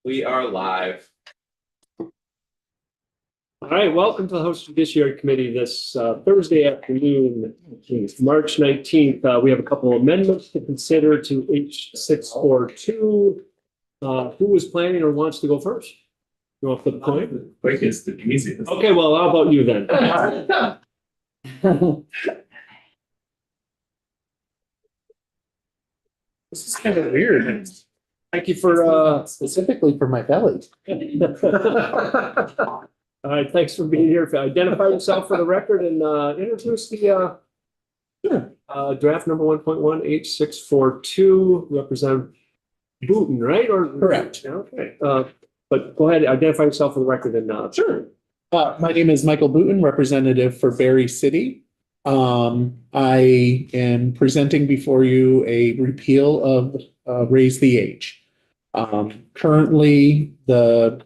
We are live. All right, welcome to the House Judiciary Committee this Thursday afternoon, March 19th. We have a couple of amendments to consider to H642. Who is planning or wants to go first? You want to flip a coin? Quickest and easiest. Okay, well, how about you then? This is kind of weird. Thank you for Specifically for my belly. all right, thanks for being here. Identify yourself for the record and introduce the draft number 1.1 H642, Representative Booton, right? Or Correct. Okay. But go ahead, identify yourself for the record and Sure. My name is Michael Booton, representative for Berry City. I am presenting before you a repeal of raise the age. Currently, so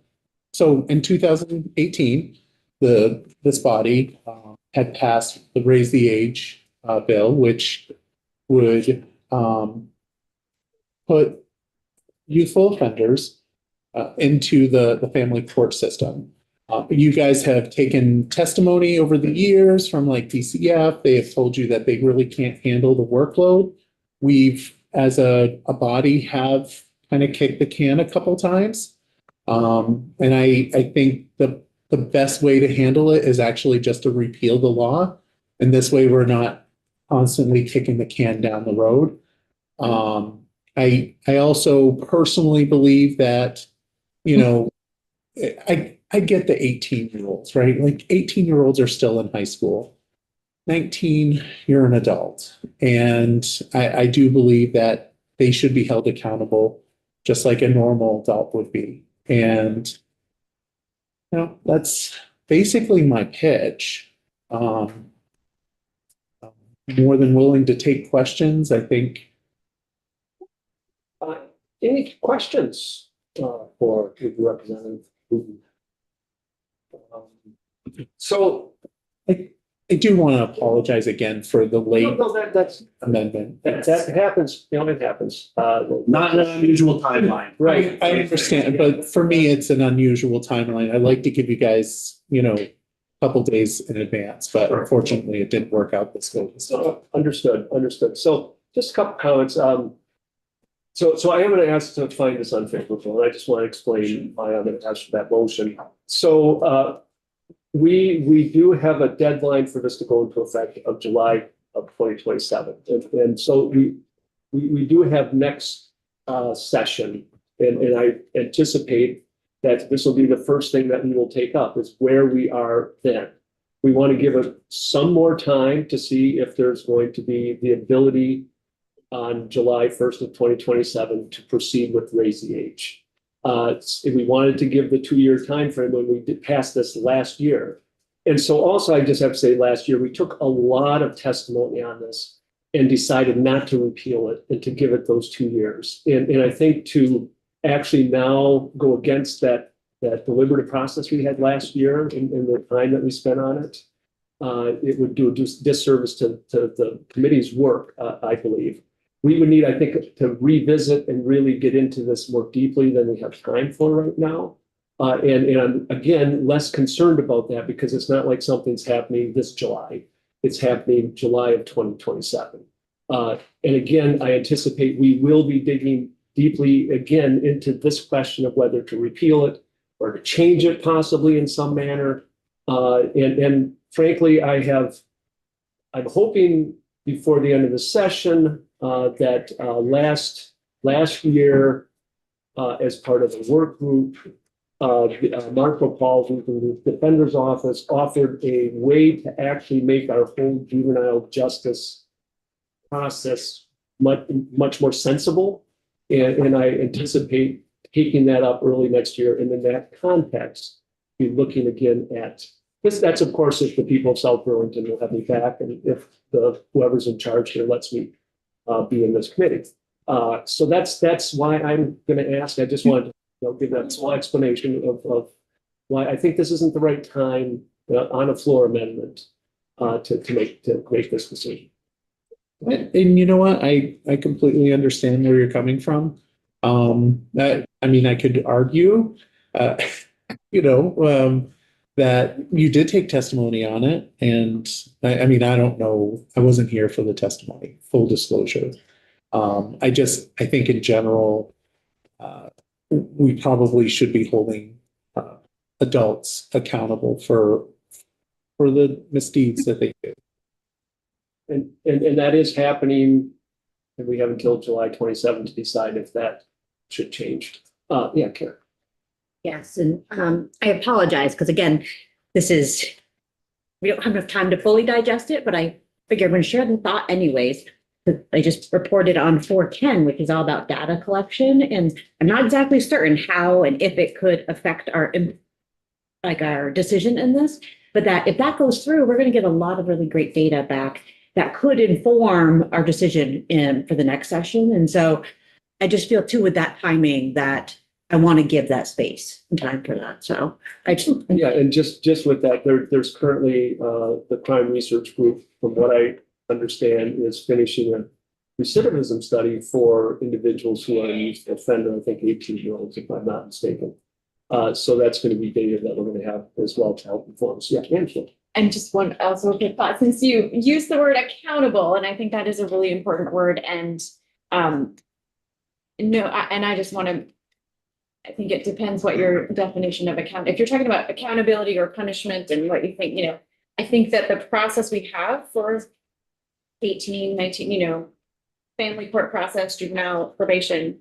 in 2018, this body had passed the raise the age bill, which would put youthful offenders into the family court system. You guys have taken testimony over the years from like DCF. They have told you that they really can't handle the workload. We've, as a body, have kind of kicked the can a couple times. And I think the best way to handle it is actually just to repeal the law. And this way we're not constantly kicking the can down the road. I also personally believe that, you know, I get the 18-year-olds, right? Like 18-year-olds are still in high school. 19, you're an adult. And I do believe that they should be held accountable just like a normal adult would be. And, you know, that's basically my pitch. More than willing to take questions, I think. any questions for the Representative Booton? So I do want to apologize again for the late That's amendment. that happens. You know, it happens. Not an unusual timeline. Right. I understand, but for me, it's an unusual timeline. I like to give you guys, you know, a couple days in advance, but unfortunately it didn't work out this way. So understood. So just a couple comments. So I am going to ask to find this unfavorable, and I just want to explain why I'm going to ask for that motion. So we do have a deadline for this to go into effect of July of 2027, and so we do have next session, and I anticipate that this will be the first thing that we will take up is where we are then. We want to give it some more time to see if there's going to be the ability on July 1st of 2027 to proceed with raise the age. We wanted to give the 2-year time frame when we did pass this last year. And so also I just have to say last year, we took a lot of testimony on this and decided not to repeal it and to give it those 2 years. And I think to actually now go against that deliberative process we had last year and the time that we spent on it, it would do a disservice to the committee's work, I believe. We would need, I think, to revisit and really get into this more deeply than we have time for right now. And I'm, again, less concerned about that because it's not like something's happening this July. It's happening July of 2027. And again, I anticipate we will be digging deeply again into this question of whether to repeal it or to change it possibly in some manner. And frankly, I'm hoping before the end of the session that last year, as part of the work group, Marco Paul from the Defender's Office offered a way to actually make our whole juvenile justice process much more sensible. And I anticipate taking that up early next year. And in that context, be looking again at this. That's, of course, if the people of South Burlington will have me back and if whoever's in charge here lets me be in this committee. So that's why I'm going to ask. I just wanted to give that small explanation of why I think this isn't the right time on a floor amendment to make this decision. And you know what? I completely understand where you're coming from. That I mean, I could argue, uh, you know, that you did take testimony on it. And I mean, I don't know, I wasn't here for the testimony, full disclosure. I think in general, we probably should be holding adults accountable for the misdeeds that they do. And that is happening, and we have until July 27th to decide if that should change. Yeah, Karen. Yes, and I apologize, because again, we don't have enough time to fully digest it, but I figure I'm going to share the thought anyways. I just reported on 410, which is all about data collection, and I'm not exactly certain how and if it could affect our decision in this, but that if that goes through, we're going to get a lot of really great data back that could inform our decision for the next session. And so I just feel too with that timing that I want to give that space and time for that. So Yeah, and just with that, there's currently the crime research group, from what I understand, is finishing a recidivism study for individuals who are a youth offender, I think 18-year-olds, if I'm not mistaken. So that's going to be data that we're going to have as well to help inform us. Yeah, Angela. And just one also quick thought, since you used the word accountable, and I think that is a really important word, and I just want to, I think it depends what your definition of if you're talking about accountability or punishment and what you think, I think that the process we have for 18, 19, family court process, juvenile probation,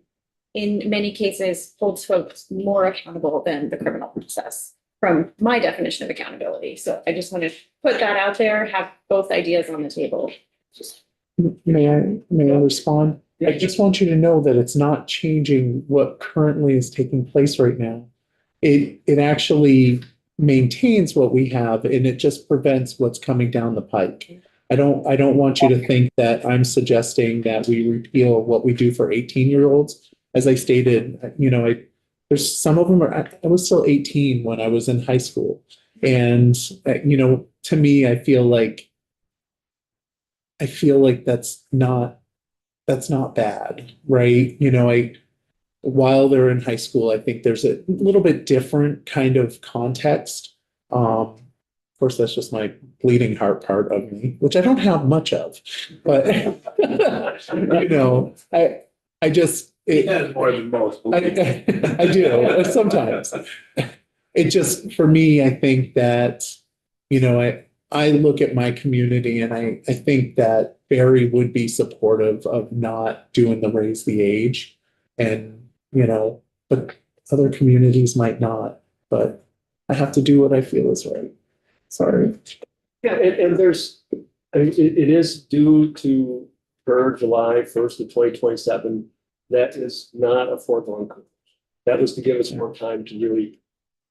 in many cases holds folks more accountable than the criminal process from my definition of accountability. So I just want to put that out there, have both ideas on the table. May I respond? I just want you to know that it's not changing what currently is taking place right now. It actually maintains what we have, and it just prevents what's coming down the pike. I don't want you to think that I'm suggesting that we repeal what we do for 18-year-olds. As I stated, there's some of them I was still 18 when I was in high school. And, to me, I feel like that's not bad, right? While they're in high school, I think there's a little bit different kind of context. Of course, that's just my bleeding heart part of me, which I don't have much of, but I just, He has more than most. I do sometimes. It just, for me, I think that, I look at my community and I think that Barry would be supportive of not doing the raise the age, and, but other communities might not, but I have to do what I feel is right. Sorry. Yeah, and it is due to July 1st of 2027. That is not a foregone conclusion. That was to give us more time to really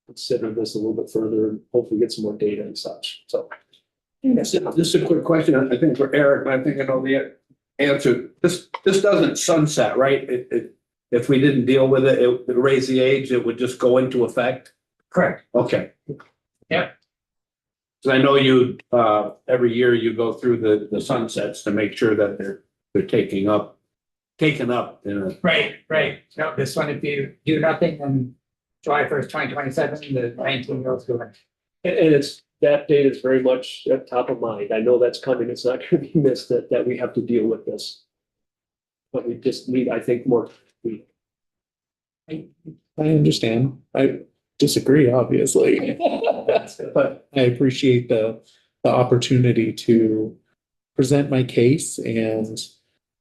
consider this a little bit further and hopefully get some more data and such. So. This is a quick question, I think for Eric, but I think I know the answer. This doesn't sunset, right? If we didn't deal with it, raise the age, it would just go into effect? Correct. Okay. Yeah. So I know you, every year you go through the sunsets to make sure that they're taken up. Right. No, this one, if you do nothing, then July 1st, 2027, the 19-year-olds go in. And that date is very much at top of mind. I know that's coming. It's not going to be missed that we have to deal with this. But we just need, I think, more. I understand. I disagree, obviously, but I appreciate the opportunity to present my case. And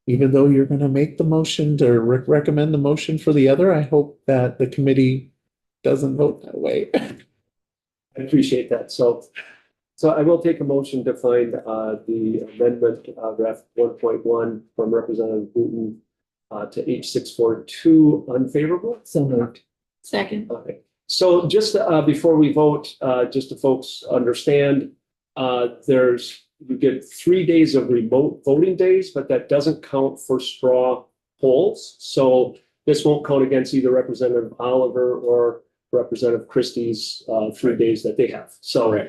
even though you're going to make the motion to recommend the motion for the other, I hope that the committee doesn't vote that way. I appreciate that. So I will take a motion to find the amendment draft 1.1 from Representative Booton to H642 unfavorable. So moved. Second. Okay. So just before we vote, just to folks understand, you get 3 days of remote voting days, but that doesn't count for straw polls. So this won't count against either Representative Oliver or Representative Christie's 3 days that they have. So,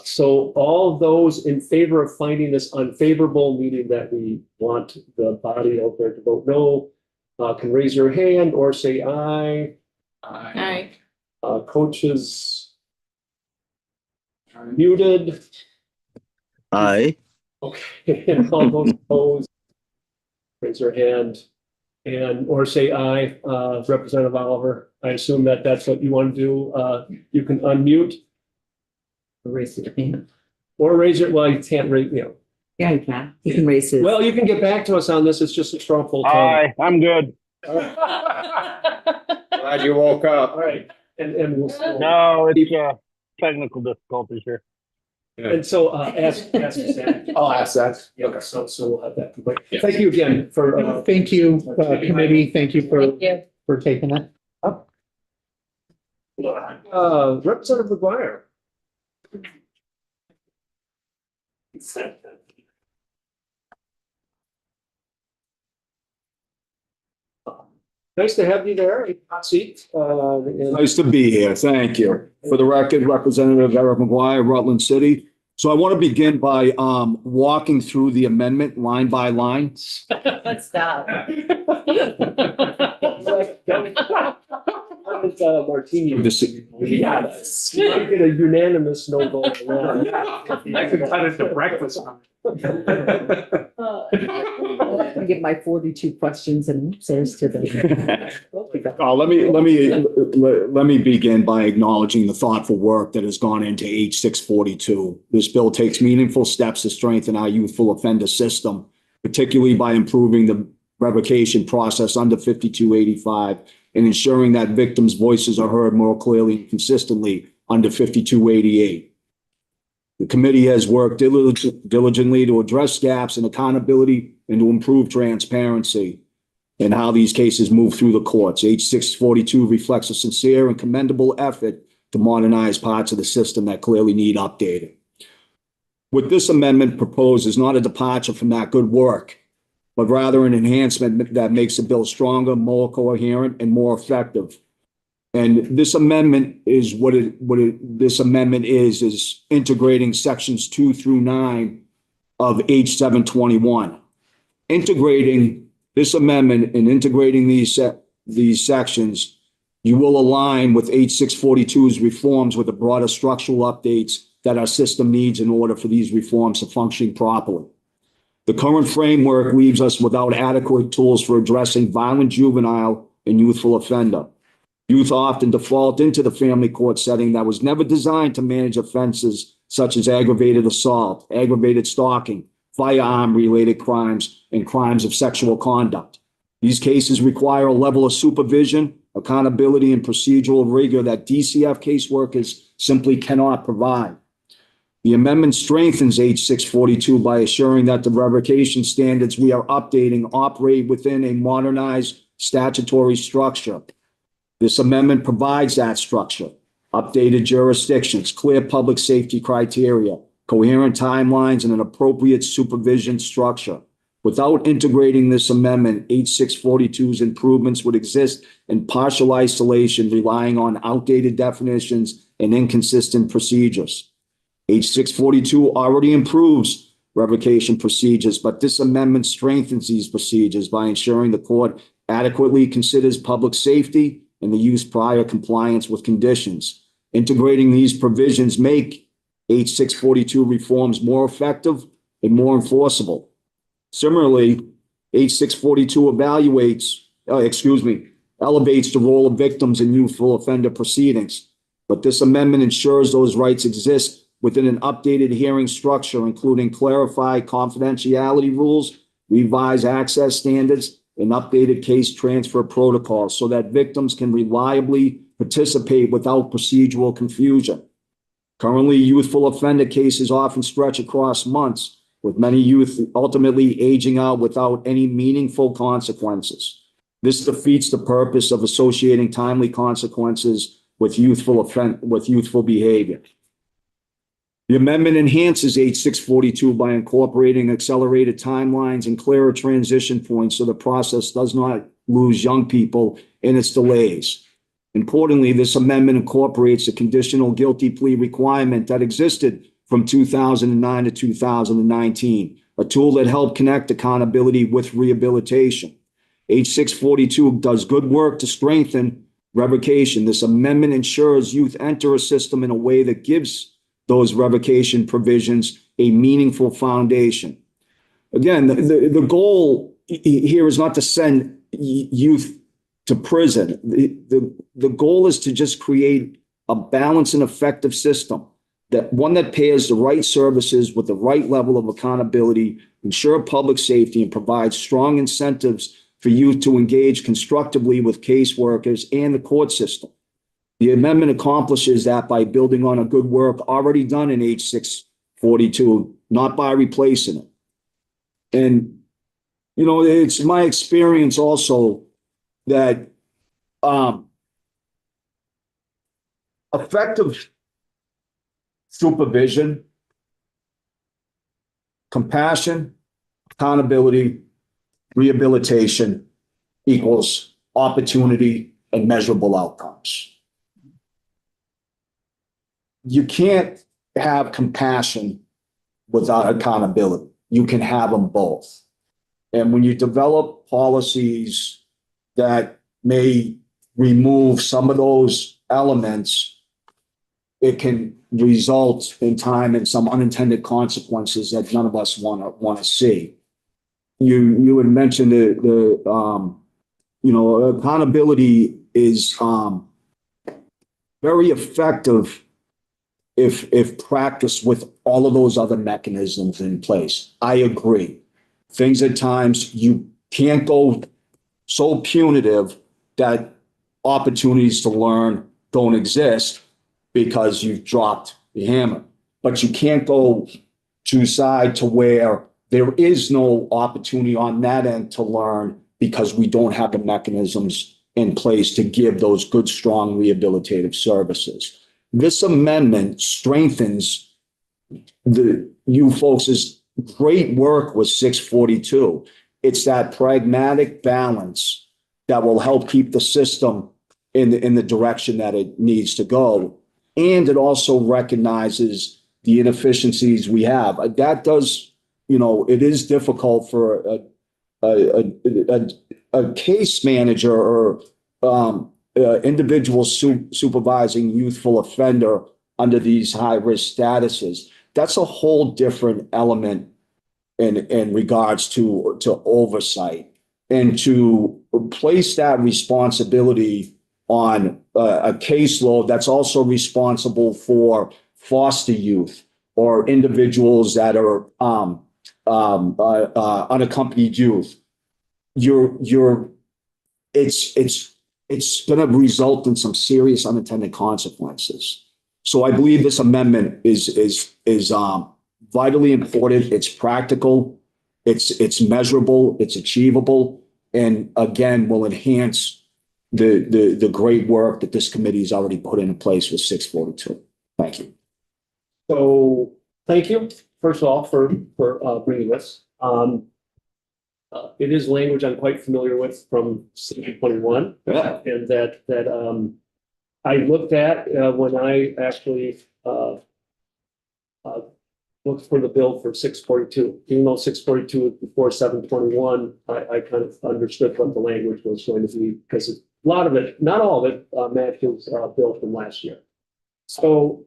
so all those in favor of finding this unfavorable, meaning that we want the body out there to vote no, can raise your hand or say aye. Aye. Coaches muted. Aye. Okay, and all those opposed, raise your hand and, or say aye, Representative Oliver. I assume that that's what you want to do. You can unmute Raise your hand. or raise it, well, you can't raise, Yeah, you can. You can raise it. Well, you can get back to us on this. It's just a straw poll. Aye, I'm good. Glad you woke up. All right, and we'll. No, it's technical difficulties here. And so, ask Zach. I'll ask that. Yeah, so we'll have that complete. Thank you again for, Thank you, committee. Thank you Thank you. for taking it up. Representative McGuire. Nice to have you there, hot seat. Nice to be here. Thank you. For the record, Representative Eric McGuire, Rutland City. So I want to begin by walking through the amendment line by line. Stop. Martini. This- Yes. You might get a unanimous no vote. I could cut it to breakfast. I'm gonna give my 42 questions and answers to them. Let me begin by acknowledging the thoughtful work that has gone into H642. This bill takes meaningful steps to strengthen our youthful offender system, particularly by improving the revocation process under 5285 and ensuring that victims' voices are heard more clearly and consistently under 5288. The committee has worked diligently to address gaps in accountability and to improve transparency in how these cases move through the courts. H642 reflects a sincere and commendable effort to modernize parts of the system that clearly need updating. What this amendment proposes is not a departure from that good work, but rather an enhancement that makes the bill stronger, more coherent, and more effective. And this amendment is this amendment is integrating sections 2 through 9 of H721. Integrating this amendment and integrating these sections, you will align with H642's reforms with the broader structural updates that our system needs in order for these reforms to function properly. The current framework leaves us without adequate tools for addressing violent juvenile and youthful offender. Youth often default into the family court setting that was never designed to manage offenses such as aggravated assault, aggravated stalking, firearm-related crimes, and crimes of sexual conduct. These cases require a level of supervision, accountability, and procedural rigor that DCF caseworkers simply cannot provide. The amendment strengthens H642 by assuring that the revocation standards we are updating operate within a modernized statutory structure. This amendment provides that structure, updated jurisdictions, clear public safety criteria, coherent timelines, and an appropriate supervision structure. Without integrating this amendment, H642's improvements would exist in partial isolation, relying on outdated definitions and inconsistent procedures. H642 already improves revocation procedures, but this amendment strengthens these procedures by ensuring the court adequately considers public safety and the youth's prior compliance with conditions. Integrating these provisions make H642 reforms more effective and more enforceable. Similarly, H642 elevates the role of victims in youthful offender proceedings, but this amendment ensures those rights exist within an updated hearing structure, including clarified confidentiality rules, revised access standards, and updated case transfer protocols so that victims can reliably participate without procedural confusion. Currently, youthful offender cases often stretch across months, with many youth ultimately aging out without any meaningful consequences. This defeats the purpose of associating timely consequences with youthful behavior. The amendment enhances H642 by incorporating accelerated timelines and clearer transition points so the process does not lose young people in its delays. Importantly, this amendment incorporates a conditional guilty plea requirement that existed from 2009 to 2019, a tool that helped connect accountability with rehabilitation. H642 does good work to strengthen revocation. This amendment ensures youth enter a system in a way that gives those revocation provisions a meaningful foundation. Again, the goal here is not to send youth to prison. The goal is to just create a balanced and effective system, that one that pairs the right services with the right level of accountability, ensure public safety, and provide strong incentives for youth to engage constructively with caseworkers and the court system. The amendment accomplishes that by building on a good work already done in H642, not by replacing it. And, you know, it's my experience also that effective supervision, compassion, accountability, rehabilitation equals opportunity and measurable outcomes. You can't have compassion without accountability. You can have them both. And when you develop policies that may remove some of those elements, it can result in time in some unintended consequences that none of us want to see. You had mentioned accountability is very effective if practiced with all of those other mechanisms in place. I agree. Things at times you can't go so punitive that opportunities to learn don't exist because you've dropped the hammer. But you can't go to side to where there is no opportunity on that end to learn because we don't have the mechanisms in place to give those good, strong rehabilitative services. This amendment strengthens you folks' great work with 642. It's that pragmatic balance that will help keep the system in the direction that it needs to go. And it also recognizes the inefficiencies we have. That does, it is difficult for a case manager or individual supervising youthful offender under these high-risk statuses. That's a whole different element in regards to oversight, and to place that responsibility on a caseload that's also responsible for foster youth or individuals that are unaccompanied youth. It's going to result in some serious unintended consequences. So I believe this amendment is vitally important. It's practical, it's measurable, it's achievable, and again will enhance the great work that this committee has already put into place with 642. Thank you. So thank you, first of all, for bringing this. It is language I'm quite familiar with from City 21, Yeah. and that I looked at when I actually looked for the bill for 642. Even though 642 was before 721, I kind of understood what the language was going to be, because a lot of it, not all of it, matches bill from last year. So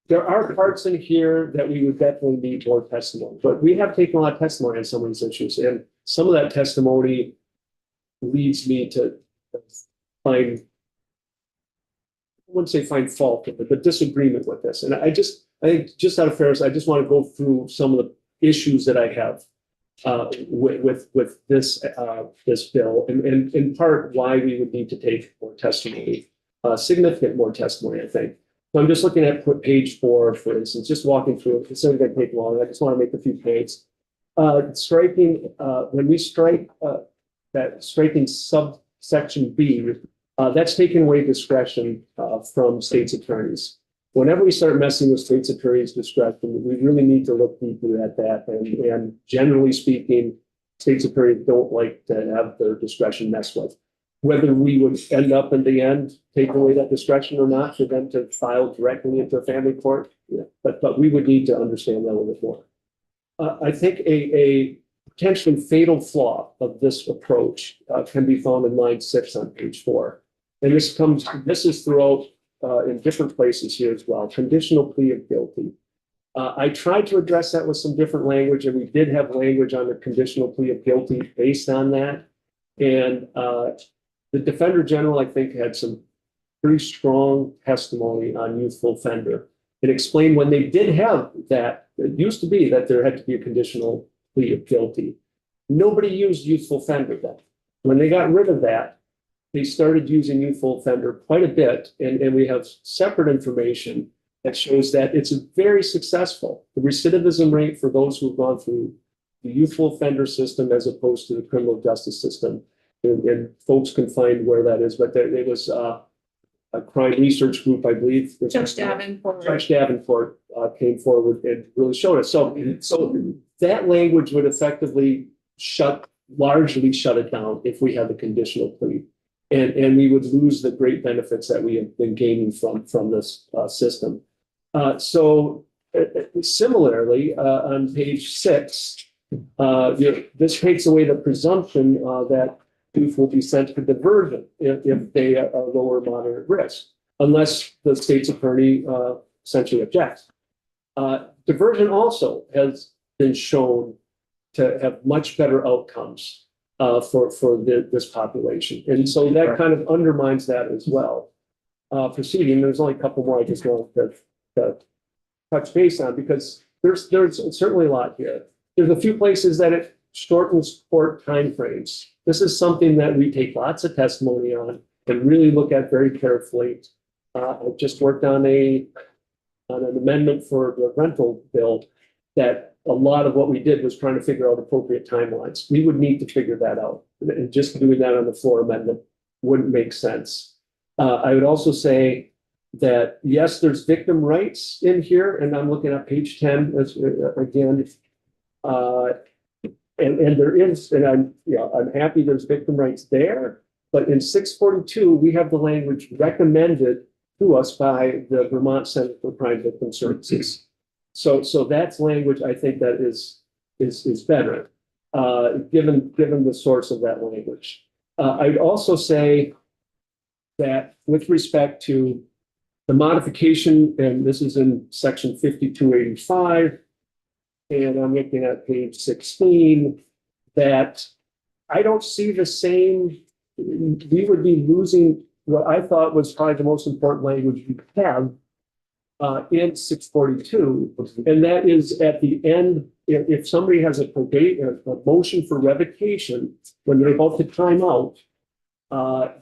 there are parts in here that we would definitely need more testimony, but we have taken a lot of testimony on some of these issues, and some of that testimony leads me to find, I wouldn't say find fault with it, but disagreement with this. And I think just out of fairness, I just want to go through some of the issues that I have with this bill, and in part why we would need to take more testimony, significant more testimony, I think. So I'm just looking at page 4, for instance, just walking through it. It's not going to take long. I just want to make a few points. Striking, when we strike that striking subsection B, that's taking away discretion from state's attorneys. Whenever we start messing with state's attorneys' discretion, we really need to look deeper at that. And generally speaking, state's attorneys don't like to have their discretion messed with. Whether we would end up in the end taking away that discretion or not for them to file directly into a family court, yeah. But we would need to understand that a little bit more. I think a potentially fatal flaw of this approach can be found in line 6 on page 4. And this is throughout in different places here as well, conditional plea of guilty. I tried to address that with some different language, and we did have language on the conditional plea of guilty based on that. And the Defender General, I think, had some pretty strong testimony on youthful offender. It explained when they did have that, it used to be that there had to be a conditional plea of guilty. Nobody used youthful offender then. When they got rid of that, they started using youthful offender quite a bit, and we have separate information that shows that it's very successful. The recidivism rate for those who've gone through the youthful offender system as opposed to the criminal justice system, and folks can find where that is, but there was a crime research group, I believe. Judge Davenport. Judge Davenport came forward and really showed us. So that language would effectively largely shut it down if we had the conditional plea. And we would lose the great benefits that we have been gaining from this system. Similarly, on page 6, this takes away the presumption that youth will be sent to diversion if they are lower moderate risk, unless the state's attorney essentially objects. Diversion also has been shown to have much better outcomes for this population. And so that kind of undermines that as well. Proceeding, there's only a couple more I just want to touch base on, because there's certainly a lot here. There's a few places that it shortens court timeframes. This is something that we take lots of testimony on and really look at very carefully. I just worked on an amendment for the rental bill that a lot of what we did was trying to figure out appropriate timelines. We would need to figure that out. And just doing that on the floor amendment wouldn't make sense. I would also say that, yes, there's victim rights in here, and I'm looking at page 10 again. And there is, and I'm happy there's victim rights there, but in 642, we have the language recommended to us by the Vermont Center for Crime Victim Services. So that's language I think that is better, given the source of that language. I'd also say that with respect to the modification, and this is in section 5285, and I'm looking at page 16, that I don't see the same, we would be losing what I thought was probably the most important language we have in 642, and that is at the end, if somebody has a motion for revocation when they're about to time out,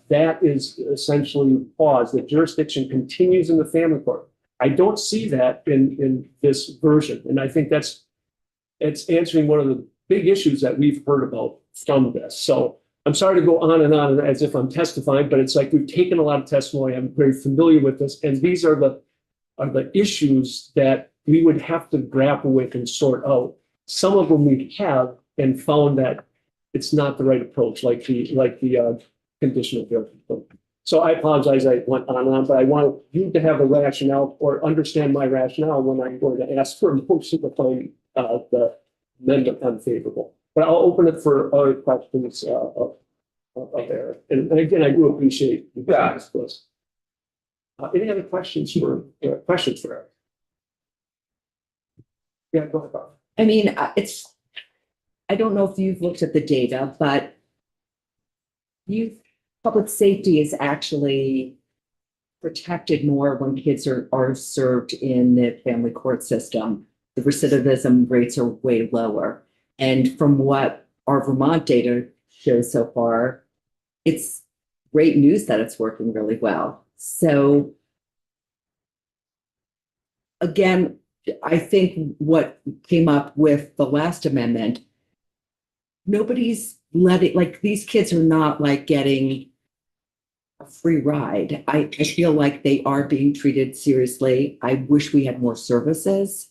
that is essentially paused. The jurisdiction continues in the family court. I don't see that in this version, and I think it's answering one of the big issues that we've heard about from this. So I'm sorry to go on and on as if I'm testifying, but it's like we've taken a lot of testimony. I'm very familiar with this, and these are the issues that we would have to grapple with and sort out. Some of them we have and found that it's not the right approach, like the conditional guilty. So I apologize, I went on and on, but I want you to have a rationale or understand my rationale when I'm going to ask for a motion to find the amendment unfavorable. But I'll open it for other questions of Eric. And again, I do appreciate you guys this list. Any other questions for Eric? Yeah, go ahead, Bob. I mean, I don't know if you've looked at the data, but public safety is actually protected more when kids are served in the family court system. The recidivism rates are way lower. And from what our Vermont data shows so far, it's great news that it's working really well. So again, I think what came up with the last amendment, nobody's these kids are not like getting a free ride. I feel like they are being treated seriously. I wish we had more services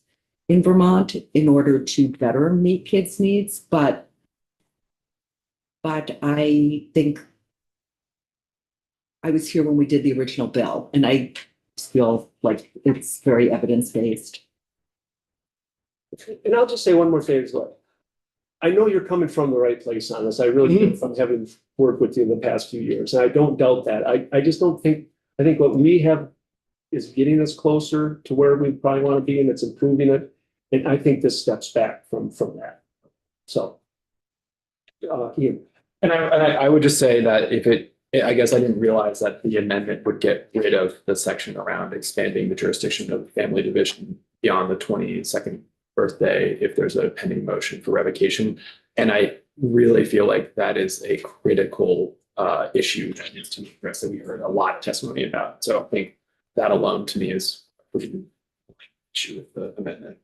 in Vermont in order to better meet kids' needs, but I think I was here when we did the original bill, and I feel like it's very evidence-based. And I'll just say one more thing as well. I know you're coming from the right place on this. I really do from having worked with you in the past few years. And I don't doubt that. I just don't think, I think what we have is getting us closer to where we probably want to be and it's improving it. And I think this steps back from that. So. Ian. And I would just say that I guess I didn't realize that the amendment would get rid of the section around expanding the jurisdiction of family division beyond the 22nd birthday if there's a pending motion for revocation. And I really feel like that is a critical issue that needs to be addressed, that we heard a lot of testimony about. So I think that alone to me is a pretty big issue with the amendment.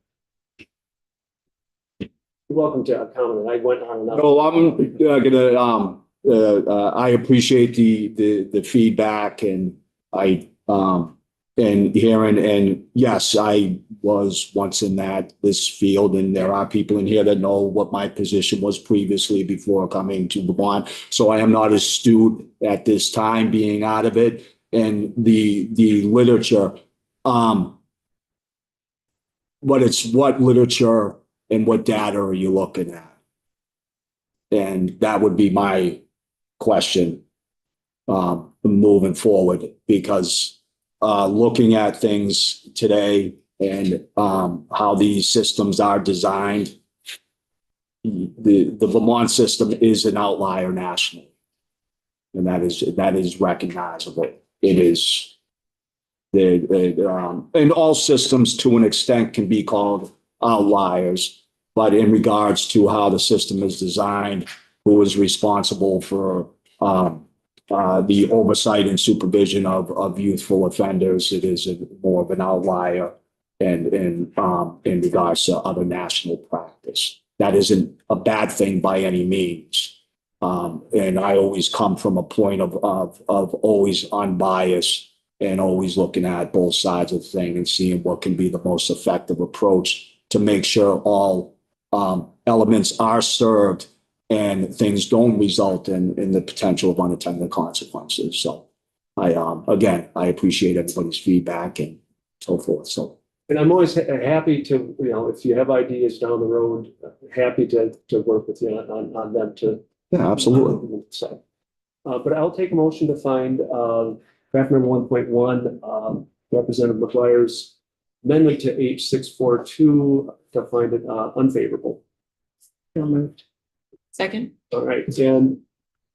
You're welcome to comment. I went on and on. So I'm gonna, I appreciate the feedback and and hearing, and yes, I was once in this field, and there are people in here that know what my position was previously before coming to Vermont. So I am not astute at this time being out of it, and the literature, but it's what literature and what data are you looking at? And that would be my question moving forward, because looking at things today and how these systems are designed, the Vermont system is an outlier nationally, and that is recognizable. It is and all systems to an extent can be called outliers, but in regards to how the system is designed, who is responsible for the oversight and supervision of youthful offenders, it is more of an outlier and in regards to other national practice. That isn't a bad thing by any means. And I always come from a point of always unbiased and always looking at both sides of the thing and seeing what can be the most effective approach to make sure all elements are served and things don't result in the potential of unintended consequences. So I appreciate everybody's feedback and so forth. So. And I'm always happy to, if you have ideas down the road, happy to work with you on them too. Yeah, absolutely. So, but I'll take a motion to find draft number 1.1, Representative McGuire's amendment to H642 to find it unfavorable. So moved. Second. All right, and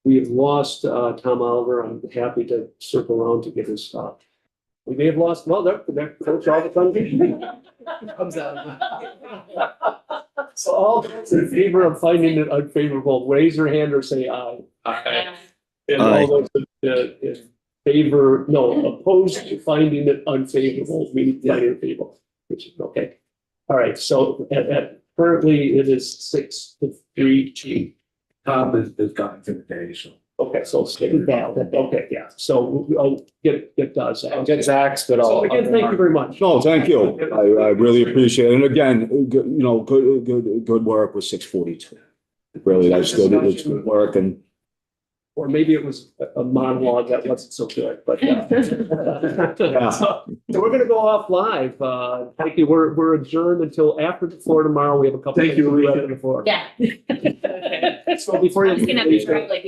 we have lost Tom Oliver. I'm happy to circle around to get his. We may have lost. Well, that coach all the time. Comes out. So all those in favor of finding it unfavorable, raise your hand or say aye. Aye. And all those in favor, no, opposed to finding it unfavorable, meaning finding it favorable. Which is okay. All right. So currently it is 6-3. Tom is gone for the day, so. Okay, so stay down. Okay, yeah. So I'll get Doug's. I'll get Zach's, but So again, thank you very much. No, thank you. I really appreciate it. And again, good work with 642. Really, that's good. It's good work. And Or maybe it was a monologue that wasn't so good, but. So we're gonna go off live. Thank you. We're adjourned until after the floor tomorrow. We have a couple. Thank you. After the floor. Yeah. So before I was gonna you. try like